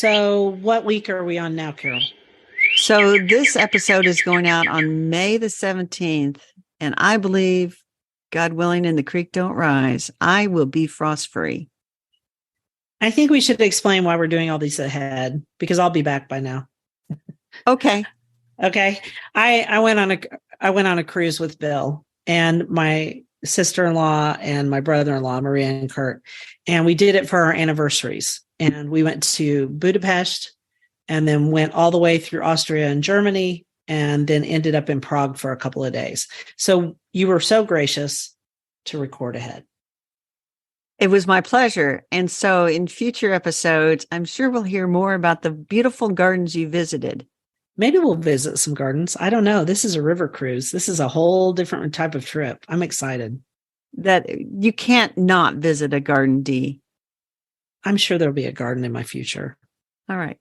So what week are we on now, Carol? So this episode is going out on May the 17th, and I believe, God willing, and the creek don't rise, I will be frost-free. I think we should explain why we're doing all these ahead, because I'll be back by now. Okay. Okay. I went on a cruise with Bill and my sister-in-law and my brother-in-law, Maria and Kurt, and we did it for our anniversaries. And we went to Budapest and then went all the way through Austria and Germany and then ended up in Prague for a couple of days. So you were so gracious to record ahead. It was my pleasure. And so in future episodes, I'm sure we'll hear more about the beautiful gardens you visited. Maybe we'll visit some gardens. I don't know. This is a river cruise. This is a whole different type of trip. I'm excited. That you can't not visit a garden, Dee. I'm sure there'll be a garden in my future. All right.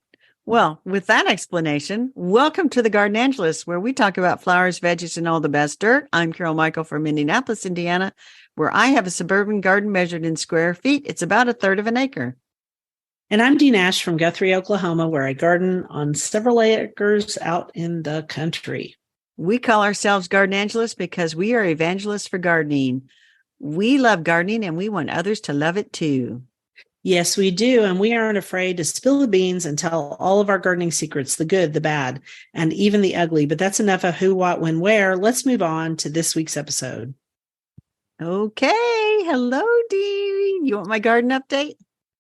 Well, with that explanation, welcome to the Garden Angelist, where we talk about flowers, veggies, and all the best dirt. I'm Carol Michael from Indianapolis, Indiana, where I have a suburban garden measured in square feet. It's about a third of an acre. And I'm Dee Nash from Guthrie, Oklahoma, where I garden on several acres out in the country. We call ourselves Garden Angelists because we are evangelists for gardening. We love gardening and we want others to love it too. Yes, we do. And we aren't afraid to spill the beans and tell all of our gardening secrets, the good, the bad, and even the ugly. But that's enough of who, what, when, where. Let's move on to this week's episode. Okay. Hello, Dee. You want my garden update?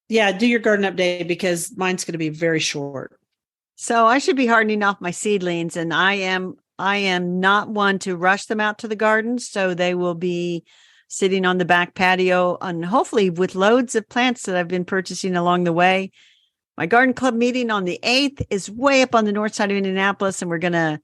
Yeah, do your garden update because mine's going to be very short. So I should be hardening off my seedlings, and I am not one to rush them out to the garden. So they will be sitting on the back patio and hopefully with loads of plants that I've been purchasing along the way. My garden club meeting on the 8th is way up on the north side of Indianapolis, and we're going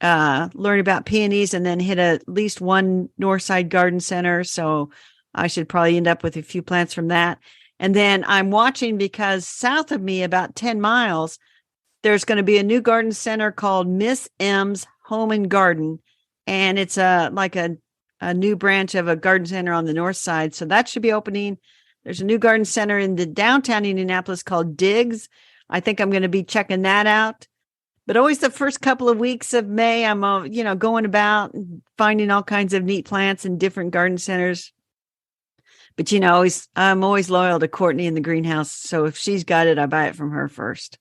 to learn about peonies and then hit at least one north side garden center. So I should probably end up with a few plants from that. And then I'm watching because south of me, about 10 miles, there's going to be a new garden center called Miss M's Home and Garden. And it's like a new branch of a garden center on the north side. So that should be opening. There's a new garden center in the downtown Indianapolis called Diggs. I think I'm going to be checking that out. But always the first couple of weeks of May, I'm going about and finding all kinds of neat plants in different garden centers. But, I'm always loyal to Courtney in the greenhouse. So if she's got it, I buy it from her first.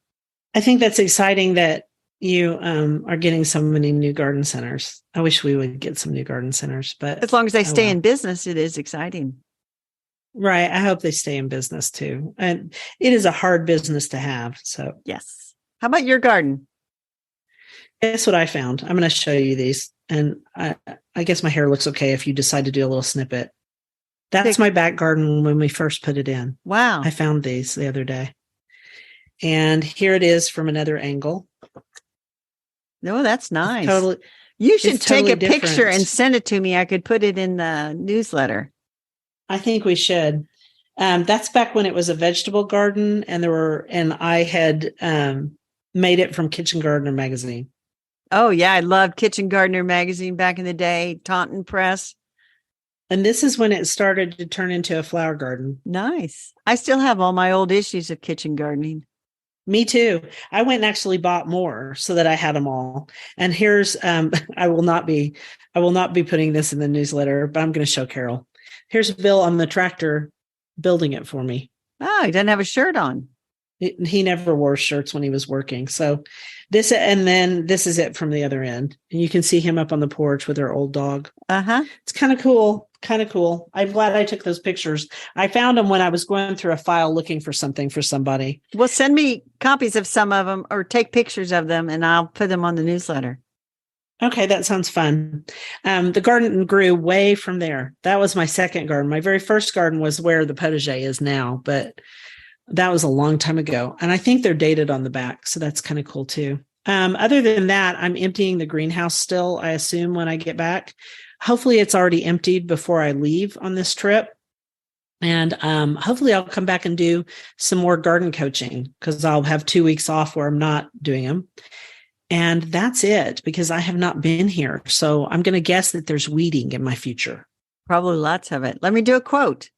I think that's exciting that you are getting so many new garden centers. I wish we would get some new garden centers, but as long as they stay in business, it is exciting. Right. I hope they stay in business too. And it is a hard business to have. So yes. How about your garden? Guess what I found? I'm going to show you these. And I guess my hair looks okay if you decide to do a little snippet. That's my back garden when we first put it in. Wow. I found these the other day. And here it is from another angle. No, that's nice. You should take a picture and send it to me. I could put it in the newsletter. I think we should. That's back when it was a vegetable garden and I had made it from Kitchen Gardener magazine. Oh yeah. I loved Kitchen Gardener magazine back in the day, Taunton Press. And this is when it started to turn into a flower garden. Nice. I still have all my old issues of kitchen gardening. Me too. I went and actually bought more so that I had them all. And here's, I will not be putting this in the newsletter, but I'm going to show Carol. Here's Bill on the tractor building it for me. Oh, he doesn't have a shirt on. He never wore shirts when he was working. So this is it from the other end. And you can see him up on the porch with our old dog. Uh-huh. It's kind of cool. I'm glad I took those pictures. I found them when I was going through a file looking for something for somebody. Well, send me copies of some of them or take pictures of them and I'll put them on the newsletter. Okay, that sounds fun. The garden grew way from there. That was my second garden. My very first garden was where the potager is now, but that was a long time ago. And I think they're dated on the back. So that's kind of cool too. Other than that, I'm emptying the greenhouse still, I assume, when I get back. Hopefully it's already emptied before I leave on this trip. And hopefully I'll come back and do some more garden coaching because I'll have 2 weeks off where I'm not doing them. And that's it because I have not been here. So I'm going to guess that there's weeding in my future. Probably lots of it. Let me do a quote.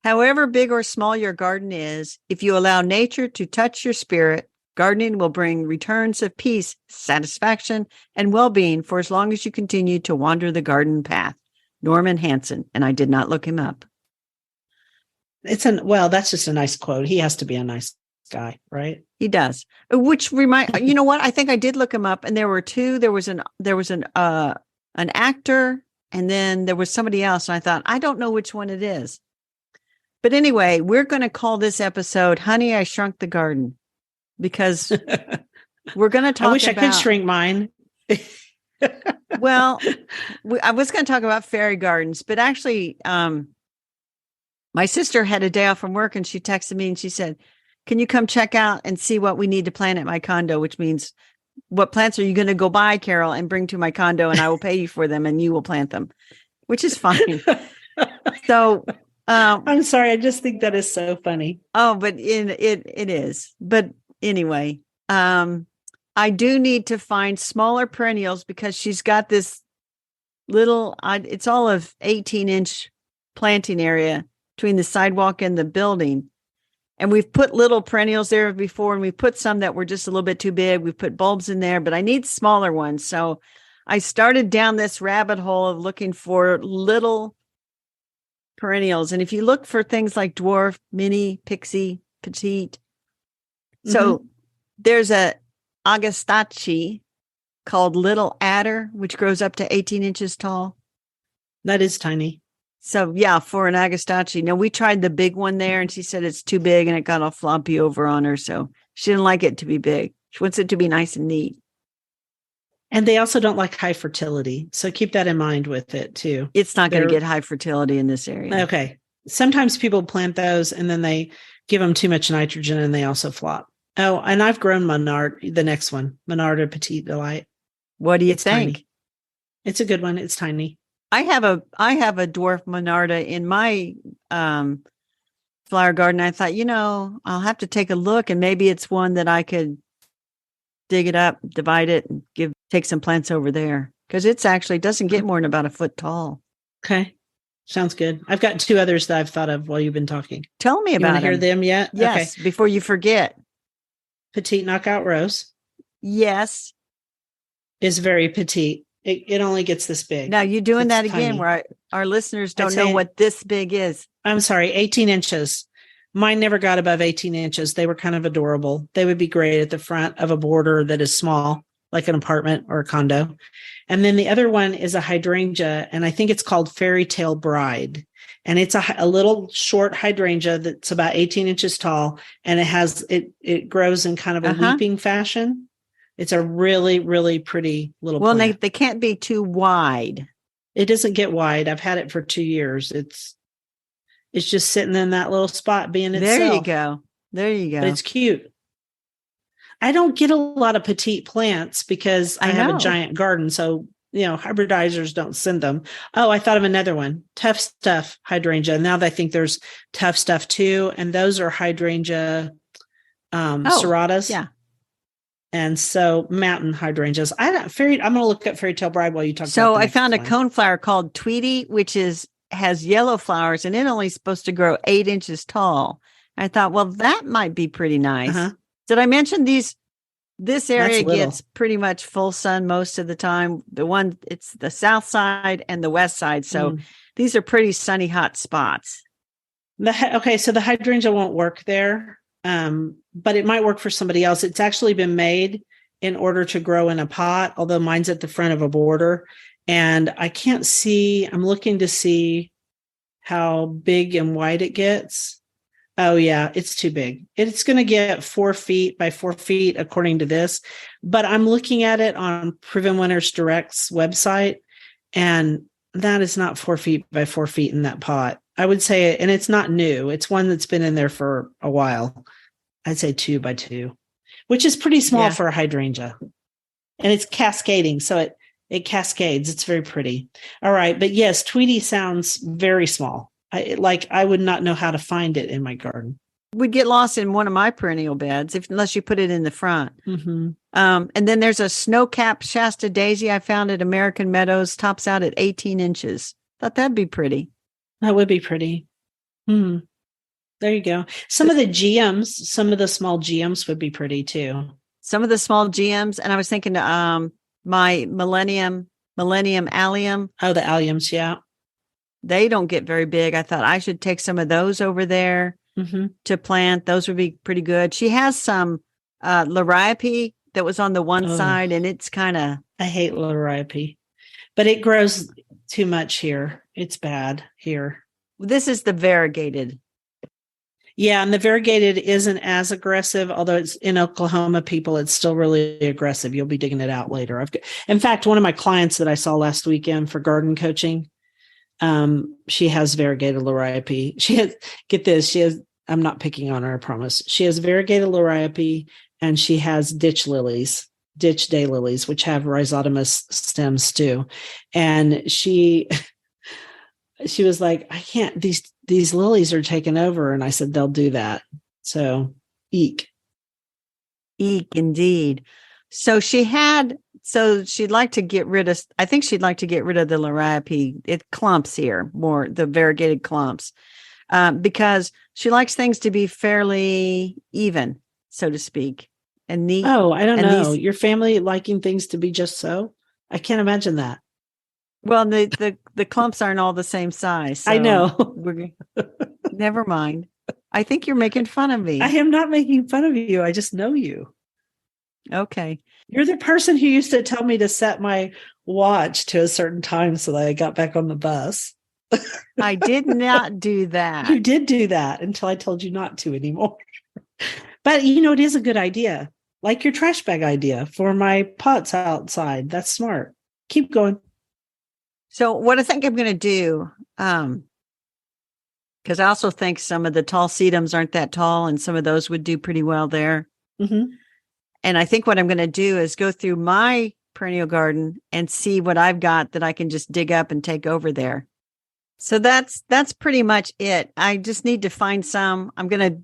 However big or small your garden is, if you allow nature to touch your spirit, gardening will bring returns of peace, satisfaction, and well-being for as long as you continue to wander the garden path. Norman Hansen, and I did not look him up. Well, that's just a nice quote. He has to be a nice guy, right? He does. Which you know what? I think I did look him up, and there were two. There was an actor, and then there was somebody else. And I thought, I don't know which one it is. But anyway, we're going to call this episode "Honey, I Shrunk the Garden," because we're going to talk. I wish I could shrink mine. Well, I was going to talk about fairy gardens, but actually, my sister had a day off from work, and she texted me and she said, "Can you come check out and see what we need to plant at my condo?" Which means, what plants are you going to go buy, Carol, and bring to my condo, and I will pay you for them, and you will plant them, which is fine. So. I'm sorry. I just think that is so funny. Oh, but it is. But anyway, I do need to find smaller perennials because she's got this little, it's all of 18-inch planting area between the sidewalk and the building. And we've put little perennials there before, and we've put some that were just a little bit too big. We've put bulbs in there, but I need smaller ones. So I started down this rabbit hole of looking for little perennials. And if you look for things like dwarf, mini, pixie, petite. So there's a Agastache called Little Adder, which grows up to 18 inches tall. That is tiny. So yeah, for an Agastache. Now we tried the big one there, and she said it's too big and it got all floppy over on her. So she didn't like it to be big. She wants it to be nice and neat. And they also don't like high fertility. So keep that in mind with it too. It's not going to get high fertility in this area. Okay. Sometimes people plant those and then they give them too much nitrogen and they also flop. Oh, and I've grown Monard, the next one, Monarda Petite Delight. What do you think? Tiny. It's a good one. It's tiny. I have a dwarf Monarda in my flower garden. I thought, I'll have to take a look, and maybe it's one that I could dig it up, divide it, and take some plants over there, because it's actually doesn't get more than about a foot tall. Okay. Sounds good. I've got two others that I've thought of while you've been talking. Tell me about them. Hear them yet? Yes, okay. Before you forget. Petite Knockout Rose. Yes. Is very petite. It only gets this big. Now you're doing that again, tiny. Where our listeners don't know what this big is. I'm sorry, 18 inches. Mine never got above 18 inches. They were kind of adorable. They would be great at the front of a border that is small, like an apartment or a condo. And then the other one is a hydrangea, and I think it's called Fairy Tale Bride. And it's a little short hydrangea that's about 18 inches tall, and it grows in kind of a leaping fashion. It's a really, really pretty little plant. They can't be too wide. It doesn't get wide. I've had it for 2 years. It's just sitting in that little spot being itself. There you go. But it's cute. I don't get a lot of petite plants because I have a giant garden. So, hybridizers don't send them. Oh, I thought of another one. Tough Stuff hydrangea. Now that I think there's Tough Stuff too. And those are hydrangea serratas. Yeah. And so mountain hydrangeas. I'm going to look up Fairy Tale Bride while you talk about So I found a coneflower called Tweety, which has yellow flowers, and it's only supposed to grow 8 inches tall. I thought, well, that might be pretty nice. Did I mention this area gets pretty much full sun most of the time? It's the south side and the west side. So these are pretty sunny, hot spots. So the hydrangea won't work there. But it might work for somebody else. It's actually been made in order to grow in a pot, although mine's at the front of a border. And I'm looking to see how big and wide it gets. Oh yeah, it's too big. It's going to get 4 feet by 4 feet according to this, but I'm looking at it on Proven Winners Direct's website, and that is not 4 feet by 4 feet in that pot. I would say, and it's not new. It's one that's been in there for a while. I'd say 2 by 2, which is pretty small for a hydrangea. And it's cascading. So it cascades. It's very pretty. All right. But yes, Tweety sounds very small. I would not know how to find it in my garden. Would get lost in one of my perennial beds unless you put it in the front. And then there's a snow-capped Shasta daisy I found at American Meadows, tops out at 18 inches. Thought that'd be pretty. That would be pretty. There you go. Some of the GMs, some of the small GMs would be pretty too. Some of the small GMs, and I was thinking, my Millennium Allium. Oh, the alliums, yeah. They don't get very big. I thought I should take some of those over there to plant. Those would be pretty good. She has some liriope that was on the one side, and it's kind of. I hate liriope, but it grows too much here. It's bad here. This is the variegated. Yeah, and the variegated isn't as aggressive, although it's in Oklahoma, people, it's still really aggressive. You'll be digging it out later. In fact, one of my clients that I saw last weekend for garden coaching, she has variegated liriope. She has, get this, she has, I'm not picking on her, I promise. She has variegated liriope and she has ditch daylilies, which have rhizotomous stems too. And she was like, I can't, these lilies are taking over. And I said, they'll do that. So eek Indeed. So she'd like to get rid of, I think she'd like to get rid of the liriope. It clumps here more, the variegated clumps, because she likes things to be fairly even, so to speak, and neat. Oh, I don't know. Your family liking things to be just so? I can't imagine that. Well, the clumps aren't all the same size. So I know. Never mind. I think you're making fun of me. I am not making fun of you. I just know you. Okay. You're the person who used to tell me to set my watch to a certain time so that I got back on the bus. I did not do that. You did do that until I told you not to anymore. But, it is a good idea. Like your trash bag idea for my pots outside. That's smart. Keep going. So what I think I'm going to do, because I also think some of the tall sedums aren't that tall, and some of those would do pretty well there. Mm-hmm. And I think what I'm going to do is go through my perennial garden and see what I've got that I can just dig up and take over there. So that's pretty much it. I just need to find some. I'm going to,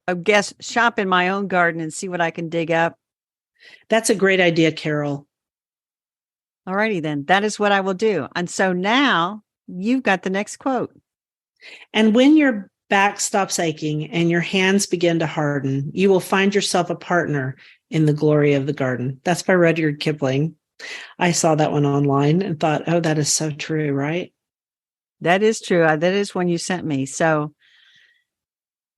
I guess, shop in my own garden and see what I can dig up. That's a great idea, Carol. All righty then. That is what I will do. And so now you've got the next quote. And when your back stops aching and your hands begin to harden, you will find yourself a partner in the glory of the garden. That's by Rudyard Kipling. I saw that one online and thought, oh, that is so true, right? That is true. That is one you sent me. So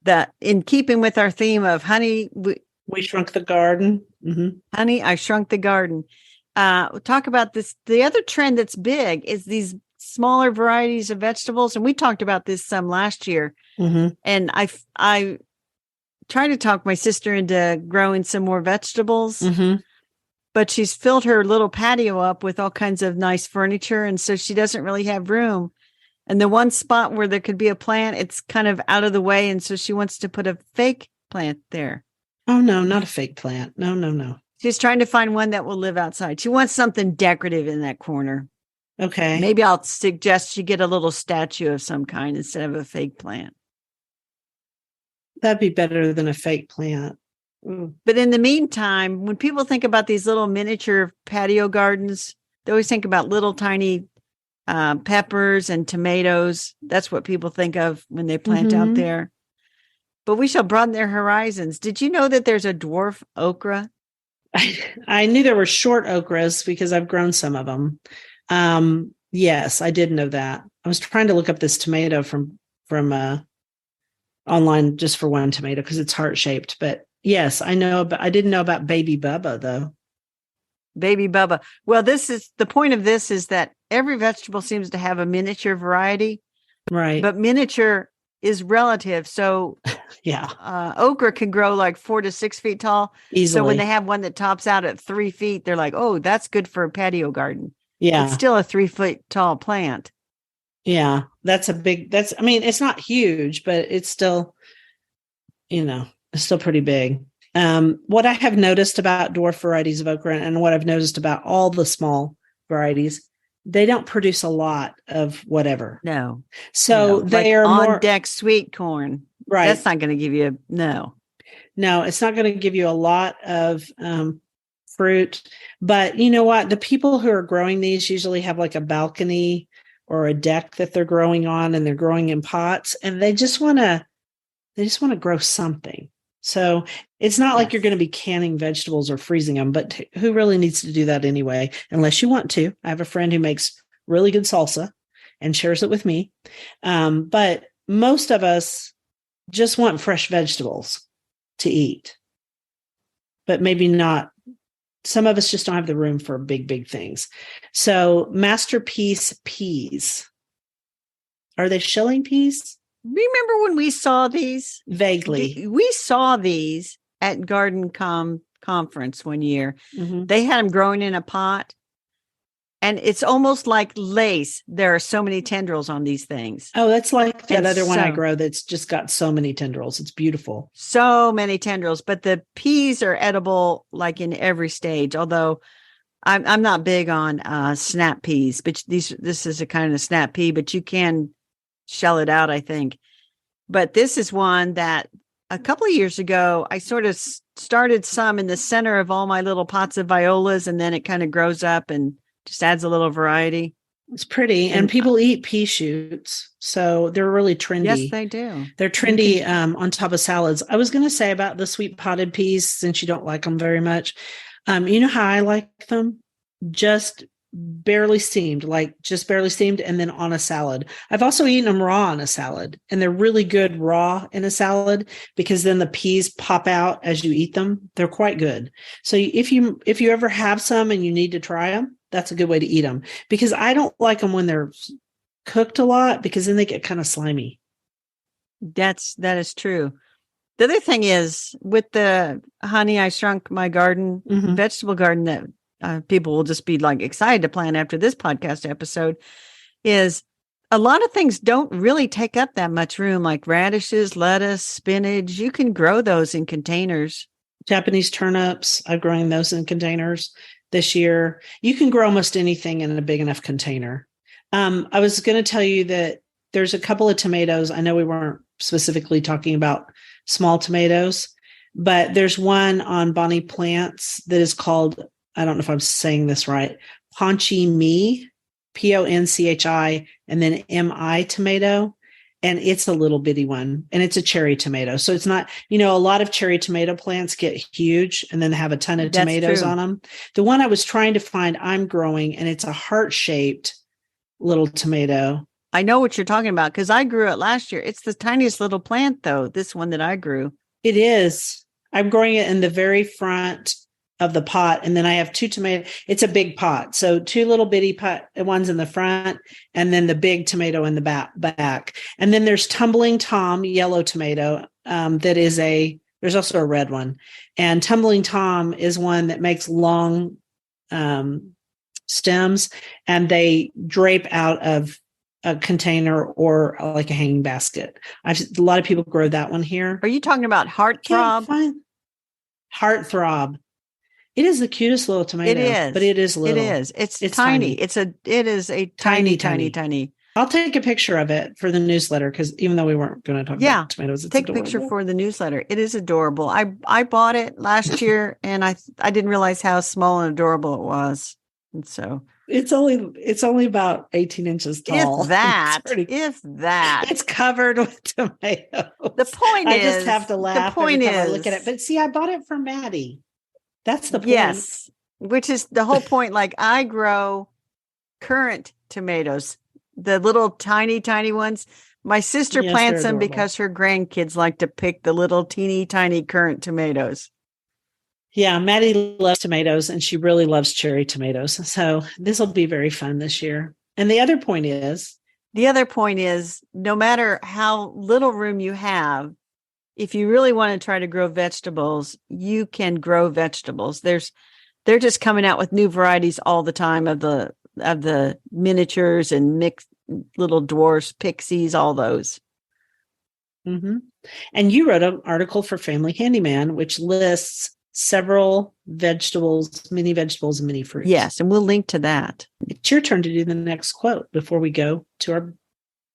that in keeping with our theme of honey, we shrunk the garden. Mm-hmm. Honey, I shrunk the garden. We'll talk about this. The other trend that's big is these smaller varieties of vegetables. And we talked about this some last year. Mm-hmm. And I tried to talk my sister into growing some more vegetables, but she's filled her little patio up with all kinds of nice furniture. And so she doesn't really have room. And the one spot where there could be a plant, it's kind of out of the way. And so she wants to put a fake plant there. Oh, no, not a fake plant. No. She's trying to find one that will live outside. She wants something decorative in that corner. Okay. Maybe I'll suggest she get a little statue of some kind instead of a fake plant. That'd be better than a fake plant. But in the meantime, when people think about these little miniature patio gardens, they always think about little tiny peppers and tomatoes. That's what people think of when they plant out there. But we shall broaden their horizons. Did you know that there's a dwarf okra? I knew there were short okras because I've grown some of them. Yes, I did know that. I was trying to look up this tomato from online just for one tomato because it's heart-shaped. But yes, I know, but I didn't know about baby Bubba though. Baby Bubba. Well, this is the point of this is that every vegetable seems to have a miniature variety. Right. But miniature is relative. So yeah, okra can grow like 4 to 6 feet tall. Easily. So when they have one that tops out at 3 feet, they're like, oh, that's good for a patio garden. Yeah. It's still a 3 foot tall plant. Yeah. I mean, it's not huge, but it's still, it's still pretty big. What I have noticed about dwarf varieties of okra and what I've noticed about all the small varieties, they don't produce a lot of whatever. No. So they are on more deck sweet corn. Right. That's not going to give you no, it's not going to give you a lot of fruit. But you know what? The people who are growing these usually have like a balcony or a deck that they're growing on, and they're growing in pots, and they just want to They just want to grow something. So it's not like you're going to be canning vegetables or freezing them, but who really needs to do that anyway, unless you want to. I have a friend who makes really good salsa and shares it with me. But most of us just want fresh vegetables to eat, but maybe not. Some of us just don't have the room for big things. So masterpiece peas. Are they shelling peas? Remember when we saw these? Vaguely. We saw these at Garden Conference one year. Mm-hmm. They had them growing in a pot. And it's almost like lace. There are so many tendrils on these things. Oh, that's like that other one I grow that's just got so many tendrils. It's beautiful. So many tendrils. But the peas are edible like in every stage. Although I'm not big on snap peas. But this is a kind of snap pea. But you can shell it out, I think. But this is one that a couple of years ago, I sort of started some in the center of all my little pots of violas. And then it kind of grows up and just adds a little variety. It's pretty. And people eat pea shoots. So they're really trendy. Yes, they do. They're trendy on top of salads. I was going to say about the sweet potted peas, since you don't like them very much. You know how I like them? Just barely steamed, and then on a salad. I've also eaten them raw on a salad, and they're really good raw in a salad because then the peas pop out as you eat them. They're quite good. So if you ever have some and you need to try them, that's a good way to eat them, because I don't like them when they're cooked a lot, because then they get kind of slimy. That is true. The other thing is with the Honey, I Shrunk My Garden vegetable garden that people will just be like excited to plant after this podcast episode, is a lot of things don't really take up that much room, like radishes, lettuce, spinach. You can grow those in containers. Japanese turnips, I've grown those in containers this year. You can grow almost anything in a big enough container. I was going to tell you that there's a couple of tomatoes. I know we weren't specifically talking about small tomatoes, but there's one on Bonnie Plants that is called, I don't know if I'm saying this right, Ponchi Mi, Ponchi, and then Mi tomato. And it's a little bitty one, and it's a cherry tomato. So it's not, a lot of cherry tomato plants get huge and then have a ton of tomatoes on them. The one I was trying to find, I'm growing, and it's a heart-shaped little tomato. I know what you're talking about because I grew it last year. It's the tiniest little plant, though, this one that I grew. It is. I'm growing it in the very front of the pot, and then I have two tomatoes. It's a big pot, so two little bitty ones in the front, and then the big tomato in the back. And then there's Tumbling Tom yellow tomato. There's also a red one, and Tumbling Tom is one that makes long stems, and they drape out of a container or like a hanging basket. A lot of people grow that one here. Are you talking about Heartthrob? Heartthrob. It is the cutest little tomato. It is, but it is little. It is. It's tiny. It is a tiny. I'll take a picture of it for the newsletter, because even though we weren't going to talk about tomatoes, it's take adorable. A picture for the newsletter. It is adorable. I bought it last year, and I didn't realize how small and adorable it was. And so it's only about 18 inches tall. If that. It's covered with tomatoes. The point I just have to laugh every time I look at it. But see, I bought it for Maddie. That's the point. Yes, which is the whole point. Like, I grow currant tomatoes, the little tiny ones. My sister plants them because her grandkids like to pick the little teeny tiny currant tomatoes. Yeah, Maddie loves tomatoes, and she really loves cherry tomatoes. So this will be very fun this year. And the other point is, no matter how little room you have, if you really want to try to grow vegetables, you can grow vegetables. They're just coming out with new varieties all the time of the miniatures and mixed little dwarfs, pixies, all those. Mm-hmm. And you wrote an article for Family Handyman, which lists several vegetables, mini vegetables, and mini fruits. Yes, and we'll link to that. It's your turn to do the next quote before we go to our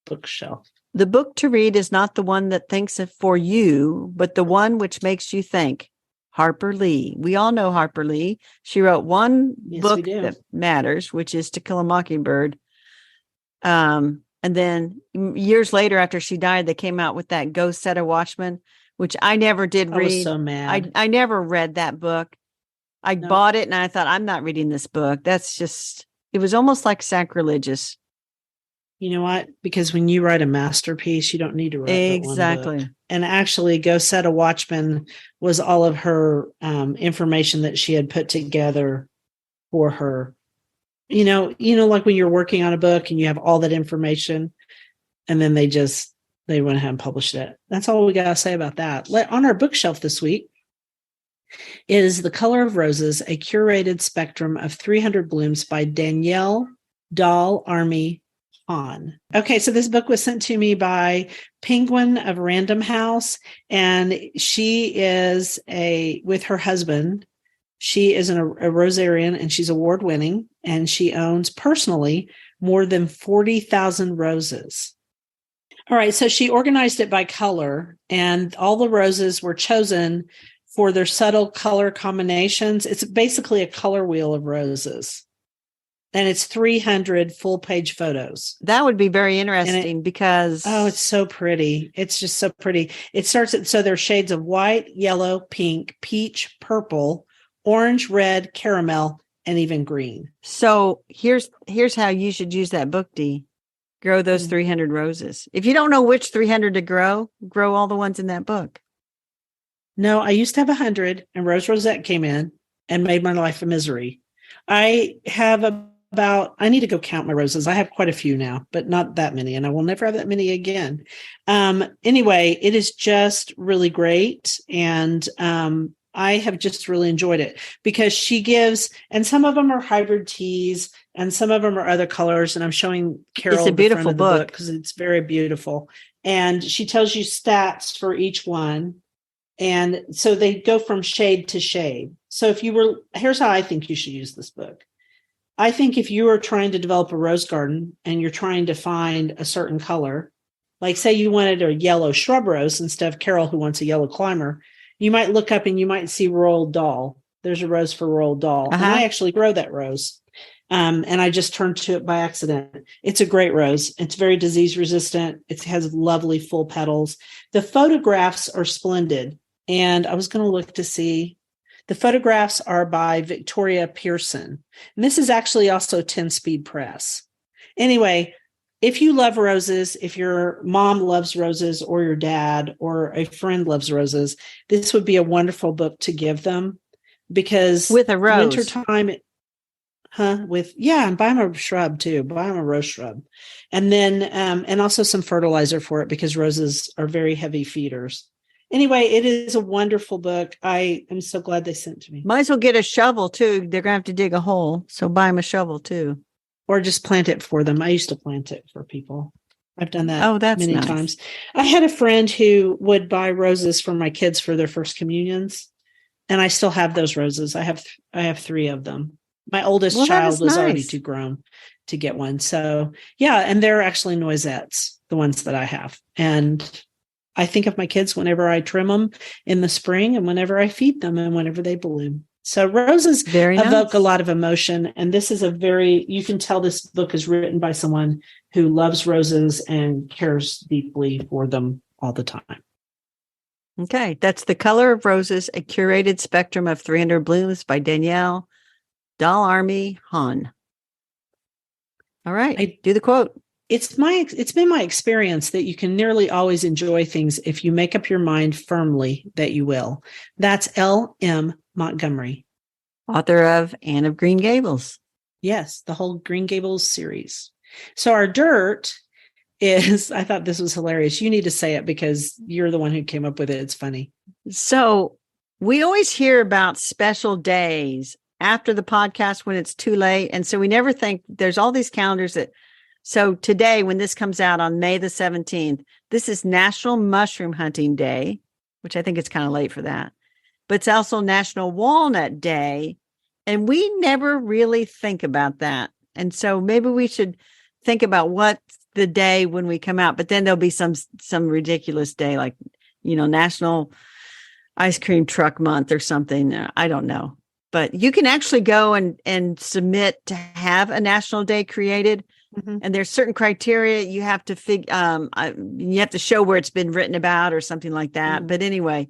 bookshelf. The book to read is not the one that thinks it for you, but the one which makes you think. Harper Lee. We all know Harper Lee. She wrote one book that matters, which is To Kill a Mockingbird. And And then years later, after she died, they came out with that Go Set a Watchman, which I never did I read. was so mad. I never read that book. I bought it and I thought, I'm not reading this book. It was almost like sacrilegious. You know what? Because when you write a masterpiece, you don't need to write but one book. And actually, Go Set a Watchman was all of her information that she had put together for her. Like when you're working on a book and you have all that information, and then they went ahead and published it. That's all we got to say about that. On our bookshelf this week is The Color of Roses, a curated spectrum of 300 blooms by Danielle Dahl Army on. Okay, so this book was sent to me by Penguin of Random House, and she is with her husband. She is a rosarian, and she's award-winning, and she owns personally more than 40,000 roses. All right, so she organized it by color, and all the roses were chosen for their subtle color combinations. It's basically a color wheel of roses. And it's 300 full-page photos. That would be very interesting because... Oh, it's so pretty. It's just so pretty. It starts so there are shades of white, yellow, pink, peach, purple, orange, red, caramel, and even green. So here's how you should use that book, Dee. Grow those 300 roses. If you don't know which 300 to grow all the ones in that book. No, I used to have 100, and Rose Rosette came in and made my life a misery. I need to go count my roses. I have quite a few now, but not that many, and I will never have that many again. Anyway, it is just really great, and I have just really enjoyed it because she gives, and some of them are hybrid teas, and some of them are other colors. And I'm showing Carol it's a beautiful book because it's very beautiful. And she tells you stats for each one. And so they go from shade to shade. So here's how I think you should use this book. I think if you are trying to develop a rose garden and you're trying to find a certain color, like say you wanted a yellow shrub rose instead of Carol who wants a yellow climber, you might look up and you might see Roald Dahl. There's a rose for Roald Dahl. And I actually grow that rose. And I just turned to it by accident. It's a great rose. It's very disease resistant. It has lovely full petals. The photographs are splendid. And I was going to look to see. The photographs are by Victoria Pearson. And this is actually also 10-speed press. Anyway, if you love roses, if your mom loves roses or your dad or a friend loves roses, this would be a wonderful book to give them because with a rose. Wintertime, and buy them a shrub too. Buy them a rose shrub. And then, and also some fertilizer for it because roses are very heavy feeders. Anyway, it is a wonderful book. I am so glad they sent it to me. Might as well get a shovel too. They're going to have to dig a hole. So buy them a shovel too. Or just plant it for them. I used to plant it for people. I've done that that's many nice. times. I had a friend who would buy roses for my kids for their first communions. And I still have those roses. I have 3 of them. My oldest child was already too grown to get one. So yeah, and they're actually noisettes, the ones that I have. And I think of my kids whenever I trim them in the spring and whenever I feed them and whenever they bloom. So roses evoke a lot of emotion. And this is you can tell this book is written by someone who loves roses and cares deeply for them all the time. Okay. That's The Color of Roses, a curated spectrum of 300 blooms by Danielle Dahl Army Han. All right. Do the quote. It's been my experience that you can nearly always enjoy things if you make up your mind firmly that you will. That's L.M. Montgomery. Author of Anne of Green Gables. Yes, the whole Green Gables series. So our dirt is, I thought this was hilarious. You need to say it because you're the one who came up with it. It's funny. So we always hear about special days after the podcast when it's too late. And so we never think there's all these calendars so today, when this comes out on May the 17th, this is National Mushroom Hunting Day, which I think it's kind of late for that. But it's also National Walnut Day. And we never really think about that. And so maybe we should think about what's the day when we come out. But then there'll be some ridiculous day like, National Ice Cream Truck Month or something. I don't know. But you can actually go and submit to have a national day created. Mhm. And there's certain criteria you have to you have to show where it's been written about or something like that. Mm. But anyway,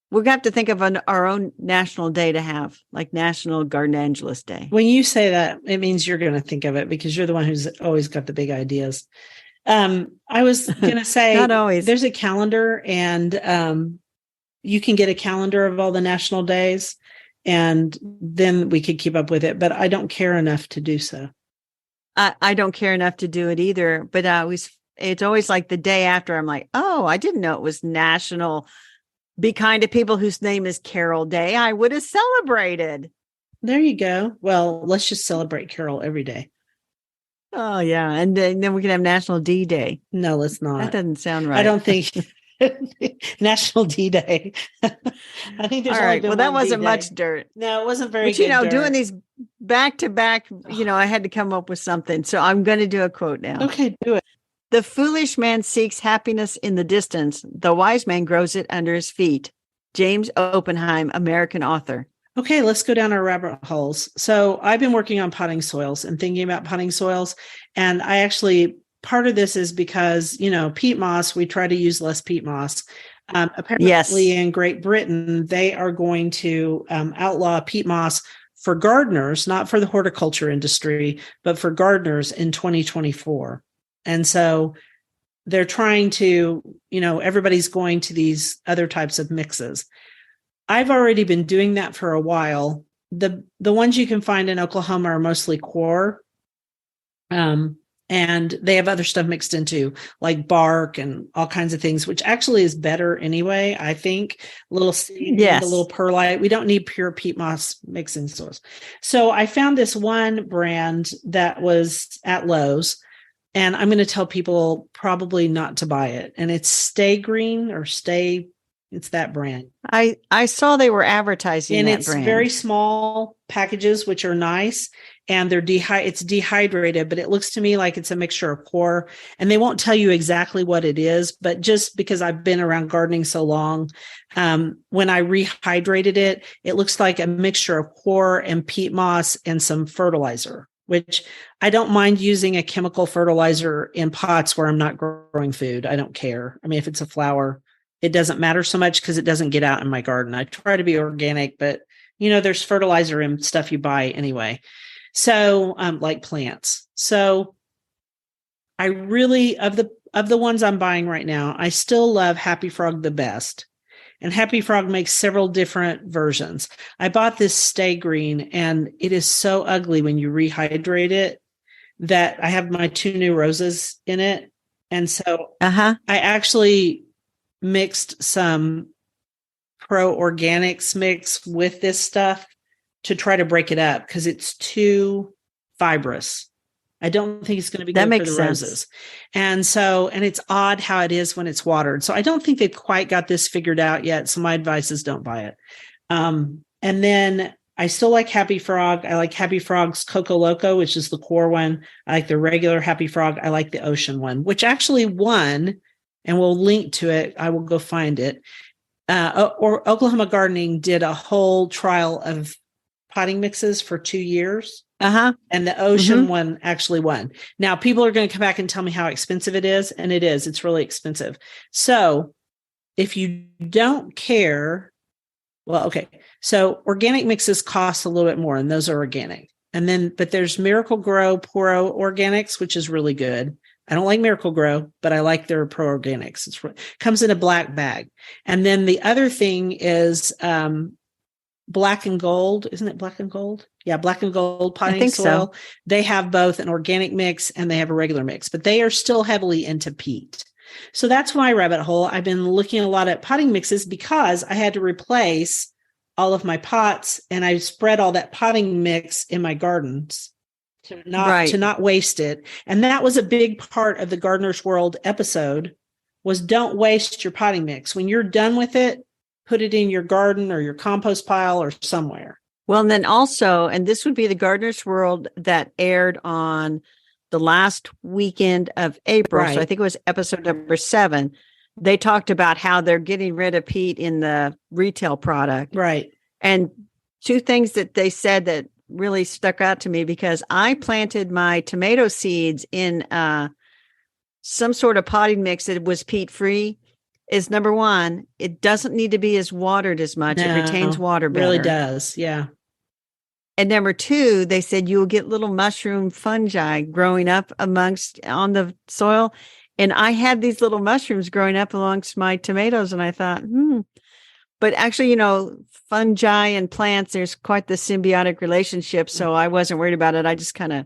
we're going to have to think of our own national day to have, like National Garden Angeles Day. When you say that, it means you're going to think of it because you're the one who's always got the big ideas. I was going to say, Not always. there's a calendar, and you can get a calendar of all the national days, and then we could keep up with it. But I don't care enough to do so. I don't care enough to do it either. But it's always like the day after. I'm like, oh, I didn't know it was National Be Kind to People Whose Name is Carol Day. I would have celebrated. There you go. Well, let's just celebrate Carol every day. Oh, yeah. And then we can have National D Day. No, let's not. That doesn't sound right. I don't think National D-Day. I think there's all right. Well, that wasn't D-Day. much dirt. No, it wasn't very But, good dirt. doing these back to back, I had to come up with something. So I'm going to do a quote now. Okay, do it. The foolish man seeks happiness in the distance. The wise man grows it under his feet. James Oppenheim, American author. Okay, let's go down our rabbit holes. So I've been working on potting soils and thinking about potting soils. And I actually, part of this is because, peat moss, we try to use less peat moss. Apparently in Great Britain, they are going to outlaw peat moss for gardeners, not for the horticulture industry, but for gardeners in 2024. And so they're trying to, everybody's going to these other types of mixes. I've already been doing that for a while. The ones you can find in Oklahoma are mostly coir. And they have other stuff mixed into, like bark and all kinds of things, which actually is better anyway, I think. A little seed, a little perlite. We don't need pure peat moss mixing soils. So I found this one brand that was at Lowe's, and I'm going to tell people probably not to buy it. And it's Stay Green or Stay. It's that brand. I saw they were advertising and that it's brand. Very small packages, which are nice. And it's dehydrated, but it looks to me like it's a mixture of coir. And they won't tell you exactly what it is, but just because I've been around gardening so long, when I rehydrated it, it looks like a mixture of coir and peat moss and some fertilizer, which I don't mind using a chemical fertilizer in pots where I'm not growing food. I don't care. I mean, if it's a flower, it doesn't matter so much because it doesn't get out in my garden. I try to be organic, but there's fertilizer and stuff you buy anyway. So, like plants. So I really, of the ones I'm buying right now, I still love Happy Frog the best. And Happy Frog makes several different versions. I bought this Stay Green, and it is so ugly when you rehydrate it that I have my 2 new roses in it. And so I actually mixed some Pro Organics mix with this stuff to try to break it up because it's too fibrous. I don't think it's going to be good for the roses. And so, and it's odd how it is when it's watered. So I don't think they've quite got this figured out yet. So my advice is don't buy it. And then I still like Happy Frog. I like Happy Frog's Coco Loco, which is the core one. I like the regular Happy Frog. I like the ocean one, which actually won, and we'll link to it. I will go find it. Or Oklahoma Gardening did a whole trial of potting mixes for 2 years. And the ocean one actually won. Now people are going to come back and tell me how expensive it is. And it is, it's really expensive. So if you don't care, well, okay. So organic mixes cost a little bit more, and those are organic. And then, but there's Miracle Grow Pro Organics, which is really good. I don't like Miracle Grow, but I like their Pro Organics. It comes in a black bag. And then the other thing is, Black and Gold, isn't it Black and Gold? Yeah, Black and Gold potting soil. So. They have both an organic mix and they have a regular mix, but they are still heavily into peat. So that's my rabbit hole. I've been looking a lot at potting mixes because I had to replace all of my pots, and I spread all that potting mix in my gardens to not waste it. And that was a big part of the Gardener's World episode, was don't waste your potting mix. When you're done with it, put it in your garden or your compost pile or somewhere. Well, and then also, and this would be the Gardener's World that aired on the last weekend of April. Right. So I think it was episode number 7. They talked about how they're getting rid of peat in the retail product. Right. And 2 things that they said that really stuck out to me because I planted my tomato seeds in some sort of potting mix that was peat free. Is number one, it doesn't need to be as watered as much. It retains water better. Really does. Yeah. And number two, they said you'll get little mushroom fungi growing up on the soil. And I had these little mushrooms growing up amongst my tomatoes. And I thought, But actually, fungi and plants, there's quite the symbiotic relationship. So I wasn't worried about it. I just kind of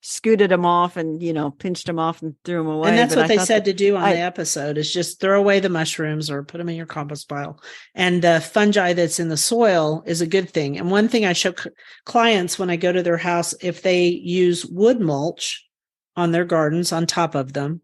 scooted them off and, pinched them off and threw them away. And that's what they said to do on the episode is just throw away the mushrooms or put them in your compost pile. And the fungi that's in the soil is a good thing. And one thing I show clients when I go to their house, if they use wood mulch on their gardens on top of them,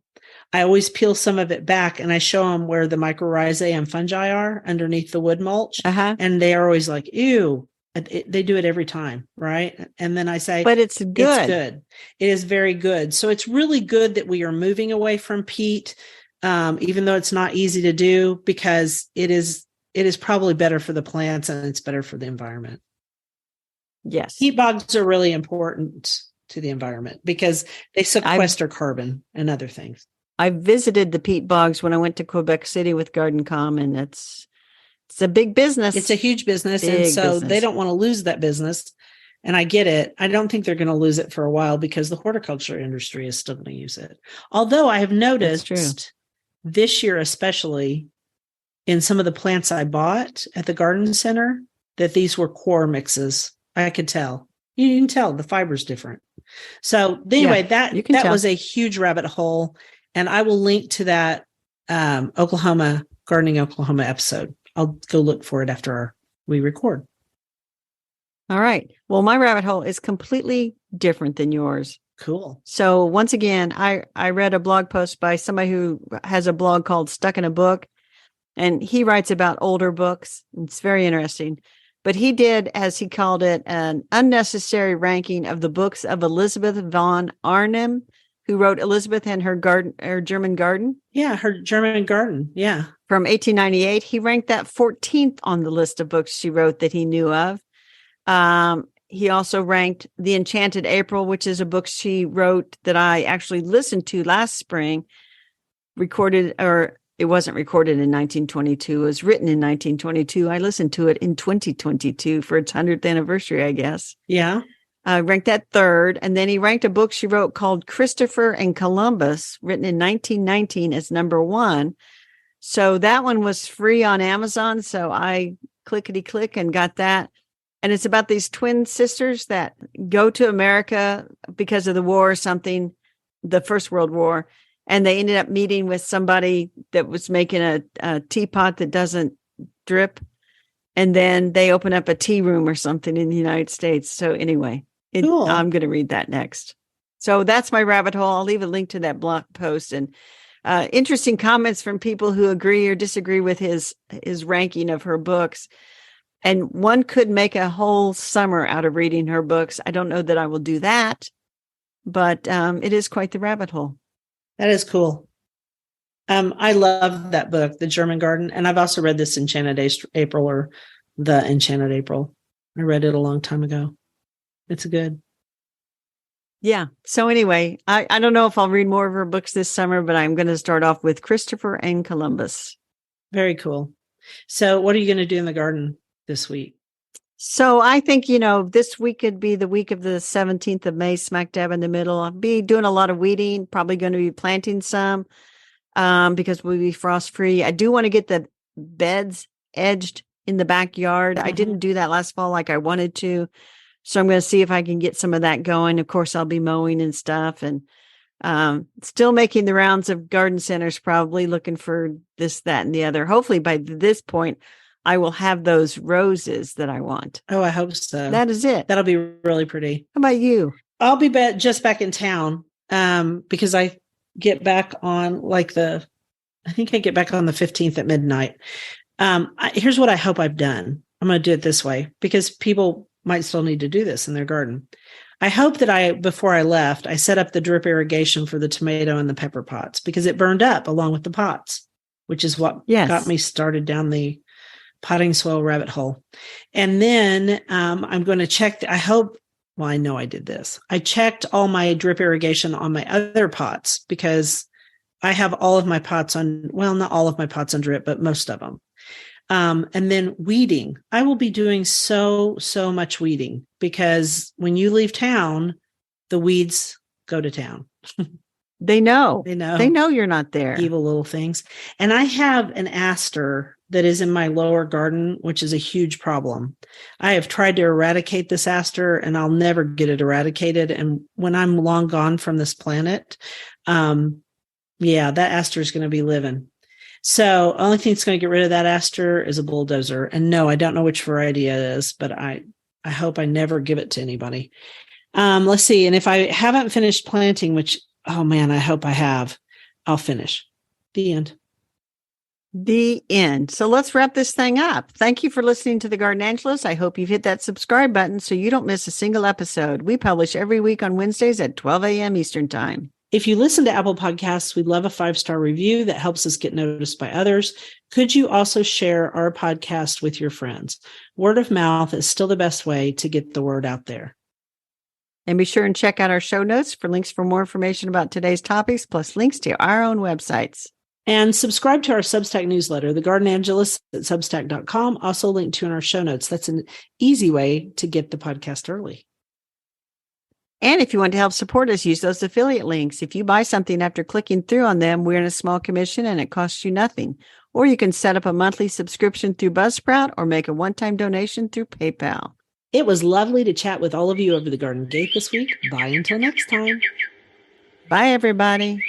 I always peel some of it back and I show them where the mycorrhizae and fungi are underneath the wood mulch. And they are always like, ew. They do it every time, right? And then I say, but it's good. It's good. It is very good. So it's really good that we are moving away from peat, even though it's not easy to do, because it is probably better for the plants and it's better for the environment. Yes. Peat bogs are really important to the environment because they sequester carbon and other things. I visited the peat bogs when I went to Quebec City with Garden Common. It's a big business. It's a huge business. They don't want to lose that business. And I get it. I don't think they're going to lose it for a while because the horticulture industry is still going to use it. Although I have noticed this year, especially in some of the plants I bought at the garden center, that these were core mixes. I could tell. You can tell the fiber's different. So anyway, that was a huge rabbit hole. And I will link to that Gardening Oklahoma episode. I'll go look for it after we record. All right. Well, my rabbit hole is completely different than yours. Cool. So once again, I read a blog post by somebody who has a blog called Stuck in a Book, and he writes about older books. It's very interesting. But he did, as he called it, an unnecessary ranking of the books of Elizabeth von Arnim, who wrote Elizabeth and her German Garden. Yeah, her German Garden. Yeah. From 1898. He ranked that 14th on the list of books she wrote that he knew of. He also ranked The Enchanted April, which is a book she wrote that I actually listened to last spring, it wasn't recorded in 1922. It was written in 1922. I listened to it in 2022 for its 100th anniversary, I guess. Yeah. Ranked that third. And then he ranked a book she wrote called Christopher and Columbus, written in 1919 as number one. So that one was free on Amazon. So I clickety-click and got that. And it's about these twin sisters that go to America because of the war or something, the First World War. And they ended up meeting with somebody that was making a teapot that doesn't drip. And then they open up a tea room or something in the United States. So anyway. Cool. I'm going to read that next. So that's my rabbit hole. I'll leave a link to that blog post and interesting comments from people who agree or disagree with his ranking of her books. And one could make a whole summer out of reading her books. I don't know that I will do that, but it is quite the rabbit hole. That is cool. I love that book, The German Garden. And I've also read this Enchanted April or The Enchanted April. I read it a long time ago. It's good. Yeah. So anyway, I don't know if I'll read more of her books this summer, but I'm going to start off with Christopher and Columbus. Very cool. So what are you going to do in the garden this week? So I think, this week could be the week of the 17th of May, smack dab in the middle. I'll be doing a lot of weeding, probably going to be planting some because we'll be frost free. I do want to get the beds edged in the backyard. I didn't do that last fall like I wanted to. So I'm going to see if I can get some of that going. Of course, I'll be mowing and stuff and still making the rounds of garden centers, probably looking for this, that, and the other. Hopefully by this point, I will have those roses that I want. Oh, I hope so. That is it. That'll be really pretty. How about you? I'll be just back in town because I get back on I think I get back on the 15th at midnight. Here's what I hope I've done. I'm going to do it this way because people might still need to do this in their garden. I hope that before I left, I set up the drip irrigation for the tomato and the pepper pots because it burned up along with the pots, which is what got me started down the potting soil rabbit hole. And then I'm going to check. I hope well, I know I did this. I checked all my drip irrigation on my other pots because I have all of my pots on, well, not all of my pots on drip, but most of them. And then weeding. I will be doing so much weeding because when you leave town, the weeds go to town. They know. They know. They know you're not there. Evil little things. And I have an aster that is in my lower garden, which is a huge problem. I have tried to eradicate this aster and I'll never get it eradicated. And when I'm long gone from this planet, that aster is going to be living. So only thing that's going to get rid of that aster is a bulldozer. And no, I don't know which variety it is, but I hope I never give it to anybody. Let's see. And if I haven't finished planting, which, oh man, I hope I have, I'll finish. The end. The end. So let's wrap this thing up. Thank you for listening to the Gardenangelists. I hope you've hit that subscribe button so you don't miss a single episode. We publish every week on Wednesdays at 12 a.m. Eastern Time. If you listen to Apple Podcasts, we'd love a 5-star review that helps us get noticed by others. Could you also share our podcast with your friends? Word of mouth is still the best way to get the word out there. And be sure and check out our show notes for links for more information about today's topics, plus links to our own websites. And subscribe to our Substack newsletter, The Gardenangelists at Substack.com, also linked to in our show notes. That's an easy way to get the podcast early. And if you want to help support us, use those affiliate links. If you buy something after clicking through on them, we're in a small commission and it costs you nothing. Or you can set up a monthly subscription through Buzzsprout or make a one-time donation through PayPal. It was lovely to chat with all of you over the Garden Gate this week. Bye until next time. Bye, everybody.